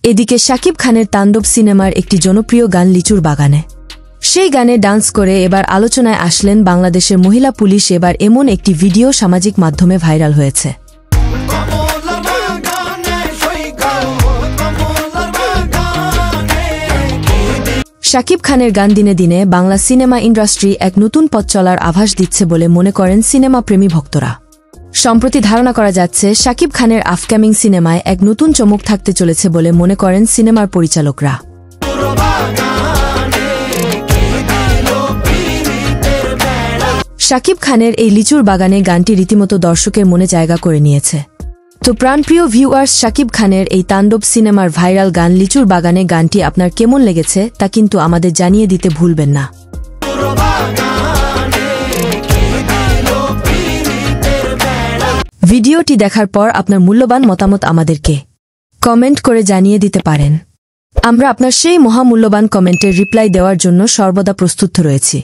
এদিকে শাকিব খানের তাণ্ডব সিনেমার একটি জনপ্রিয় গান লিচুর বাগানে। সেই গানে ডান্স করে এবার আলোচনায় আসলেন বাংলাদেশের মহিলা পুলিশ। এবার এমন একটি ভিডিও সামাজিক মাধ্যমে ভাইরাল হয়েছে। শাকিব খানের গান দিনে দিনে বাংলা সিনেমা ইন্ডাস্ট্রি এক নতুন পথ চলার আভাস দিচ্ছে বলে মনে করেন সিনেমা প্রেমী ভক্তরা। সম্প্রতি ধারণা করা যাচ্ছে শাকিব খানের আপকামিং সিনেমায় এক নতুন চমক থাকতে চলেছে বলে মনে করেন সিনেমার পরিচালকরা। শাকিব খানের এই লিচুর বাগানে গানটি রীতিমতো দর্শকের মনে জায়গা করে নিয়েছে। তো প্রাণপ্রিয় ভিউয়ার্স, শাকিব খানের এই তাণ্ডব সিনেমার ভাইরাল গান লিচুর বাগানে গানটি আপনার কেমন লেগেছে তা কিন্তু আমাদের জানিয়ে দিতে ভুলবেন না। ভিডিওটি দেখার পর আপনার মূল্যবান মতামত আমাদেরকে কমেন্ট করে জানিয়ে দিতে পারেন। আমরা আপনার সেই মহামূল্যবান কমেন্টের রিপ্লাই দেওয়ার জন্য সর্বদা প্রস্তুত রয়েছি।